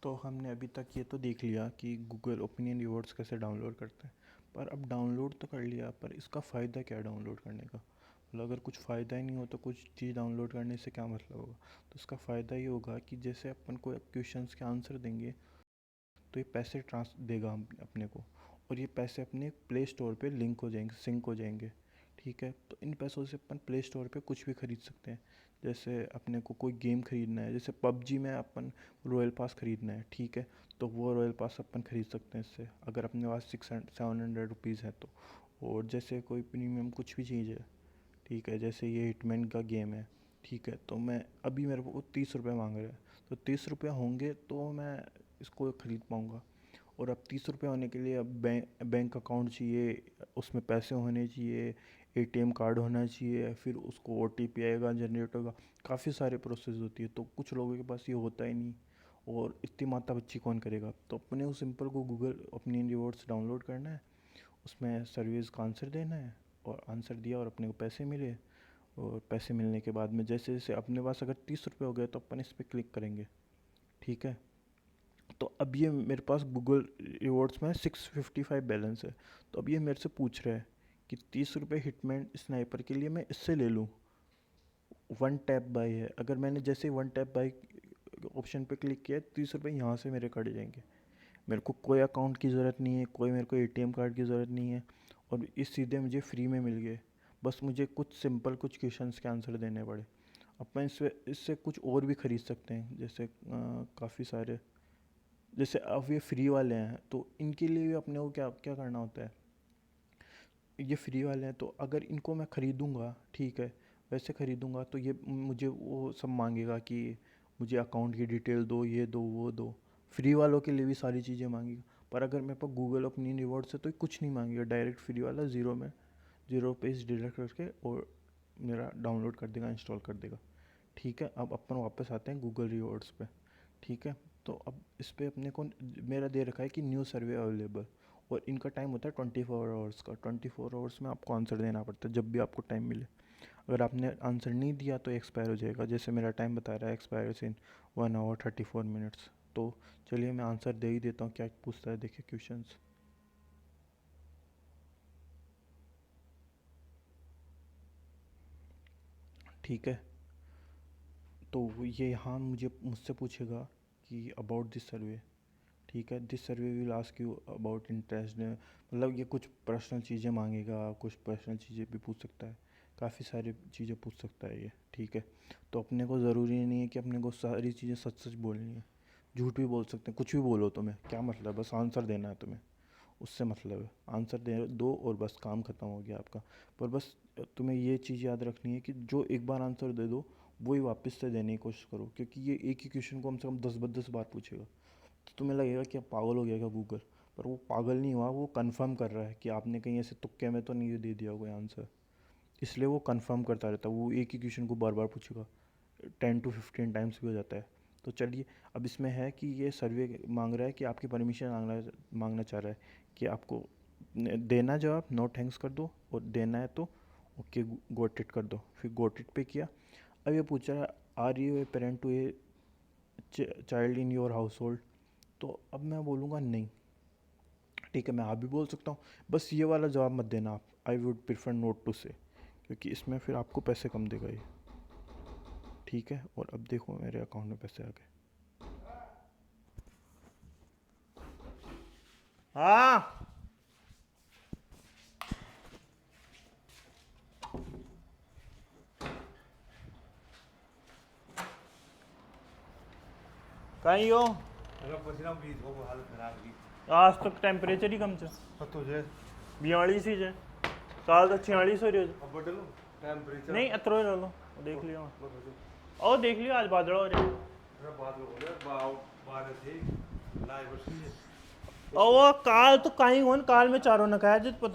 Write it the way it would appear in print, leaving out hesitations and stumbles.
तो हमने अभी तक ये तो देख लिया कि गूगल ओपिनियन रिवॉर्ड्स कैसे डाउनलोड करते हैं। पर अब डाउनलोड तो कर लिया, पर इसका फ़ायदा क्या है डाउनलोड करने का? मतलब अगर कुछ फ़ायदा ही नहीं हो तो कुछ चीज़ डाउनलोड करने से क्या मतलब होगा? तो इसका फ़ायदा ये होगा कि जैसे अपन को क्वेश्चंस के आंसर देंगे तो ये पैसे ट्रांस देगा हम अपने को, और ये पैसे अपने प्ले स्टोर पे लिंक हो जाएंगे, सिंक हो जाएंगे। ठीक है, तो इन पैसों से अपन प्ले स्टोर पे कुछ भी खरीद सकते हैं। जैसे अपने को कोई गेम खरीदना है, जैसे पबजी में अपन रॉयल पास खरीदना है, ठीक है, तो वो रॉयल पास अपन खरीद सकते हैं इससे, अगर अपने पास 600-700 रुपीज़ है तो। और जैसे कोई प्रीमियम कुछ भी चीज़ है, ठीक है, जैसे ये हिटमैन का गेम है, ठीक है, तो मैं अभी मेरे को 30 रुपये मांग रहा है, तो 30 रुपये होंगे तो मैं इसको ख़रीद पाऊँगा। और अब 30 रुपये होने के लिए अब बैंक अकाउंट चाहिए, उसमें पैसे होने चाहिए, एटीएम कार्ड होना चाहिए, फिर उसको ओटीपी आएगा, जनरेट होगा, काफ़ी सारे प्रोसेस होती है, तो कुछ लोगों के पास ये होता ही नहीं। और इतनी माथा बच्ची कौन करेगा? तो अपने उस सिंपल को गूगल अपनी रिवॉर्ड्स डाउनलोड करना है, उसमें सर्विस का आंसर देना है, और आंसर दिया और अपने को पैसे मिले। और पैसे मिलने के बाद में जैसे जैसे अपने पास अगर 30 रुपये हो गए तो अपन इस पर क्लिक करेंगे, ठीक है। तो अब ये मेरे पास गूगल रिवॉर्ड्स में 655 बैलेंस है। तो अब ये मेरे से पूछ रहा है कि 30 रुपये हिटमैन स्नाइपर के लिए मैं इससे ले लूँ। वन टैप बाई है, अगर मैंने जैसे वन टैप बाई ऑप्शन पे क्लिक किया, 30 रुपये यहाँ से मेरे कट जाएंगे। मेरे को कोई अकाउंट की ज़रूरत नहीं है, कोई मेरे को एटीएम कार्ड की ज़रूरत नहीं है, और इस सीधे मुझे फ्री में मिल गए। बस मुझे कुछ सिंपल कुछ क्वेश्चंस के आंसर देने पड़े। अपन इससे इससे कुछ और भी ख़रीद सकते हैं, जैसे काफ़ी सारे, जैसे अब ये फ्री वाले हैं तो इनके लिए भी अपने को क्या क्या करना होता है। ये फ्री वाले हैं तो अगर इनको मैं ख़रीदूँगा, ठीक है, वैसे ख़रीदूँगा तो ये मुझे वो सब मांगेगा कि मुझे अकाउंट की डिटेल दो, ये दो, वो दो। फ्री वालों के लिए भी सारी चीज़ें मांगेगा। पर अगर मेरे पास गूगल अपनी रिवॉर्ड से तो ये कुछ नहीं मांगेगा, डायरेक्ट फ्री वाला ज़ीरो में, ज़ीरो पे डिलीट करके और मेरा डाउनलोड कर देगा, इंस्टॉल कर देगा। ठीक है, अब अपन वापस आते हैं गूगल रिवॉर्ड्स पे। ठीक है, तो अब इस पे अपने को मेरा दे रखा है कि न्यू सर्वे अवेलेबल, और इनका टाइम होता है 24 आवर्स का। 24 आवर्स में आपको आंसर देना पड़ता है जब भी आपको टाइम मिले। अगर आपने आंसर नहीं दिया तो एक्सपायर हो जाएगा, जैसे मेरा टाइम बता रहा है एक्सपायर इन 1 hour 34 minutes। तो चलिए मैं आंसर दे ही देता हूँ, क्या पूछता है देखिए क्वेश्चंस। ठीक है, तो ये यहाँ मुझसे पूछेगा कि अबाउट दिस सर्वे। ठीक है, this survey will ask you about interest, मतलब ये कुछ पर्सनल चीज़ें मांगेगा, कुछ पर्सनल चीज़ें भी पूछ सकता है, काफ़ी सारी चीज़ें पूछ सकता है ये। ठीक है, तो अपने को ज़रूरी नहीं है कि अपने को सारी चीज़ें सच सच बोलनी है, झूठ भी बोल सकते हैं, कुछ भी बोलो, तुम्हें क्या मतलब, बस आंसर देना है तुम्हें, उससे मतलब है आंसर दे दो और बस काम ख़त्म हो गया आपका। पर बस तुम्हें ये चीज़ याद रखनी है कि जो एक बार आंसर दे दो वही वापस से देने की कोशिश करो, क्योंकि ये एक ही क्वेश्चन को कम से कम 10-10 बार पूछेगा। तो तुम्हें लगेगा कि अब पागल हो गया क्या गूगल, पर वो पागल नहीं हुआ, वो कंफर्म कर रहा है कि आपने कहीं ऐसे तुक्के में तो नहीं दे दिया कोई आंसर, इसलिए वो कंफर्म करता रहता है, वो एक ही क्वेश्चन को बार बार पूछेगा, 10 to 15 टाइम्स भी हो जाता है। तो चलिए, अब इसमें है कि ये सर्वे मांग रहा है कि आपकी परमिशन मांगना चाह रहा है कि आपको देना जवाब नो थैंक्स कर दो, और देना है तो ओके गोट इट कर दो, फिर गोट इट पे किया। अब ये पूछ रहा है are you a parent to a child in your household, तो अब मैं बोलूँगा नहीं। ठीक है, मैं आप भी बोल सकता हूँ, बस ये वाला जवाब मत देना आप, I would prefer not to say, क्योंकि इसमें फिर आपको पैसे कम देगा ये। ठीक है, और अब देखो मेरे अकाउंट में पैसे आ गए। हाँ, कहीं हो अगर पसीना भी धो हालत खराब हुई आज तक टेम्परेचर ही कम छ तो जे 42 ही है, काल तो 46 हो रही है। अब बदलो टेंपरेचर नहीं अतरो ही लो, देख लियो, मतलब और देख लियो आज बादल हो रहे। बात हो गया बारिश थी लाइव बरसी और वो काल तो कहीं काल में चारों न खाया जित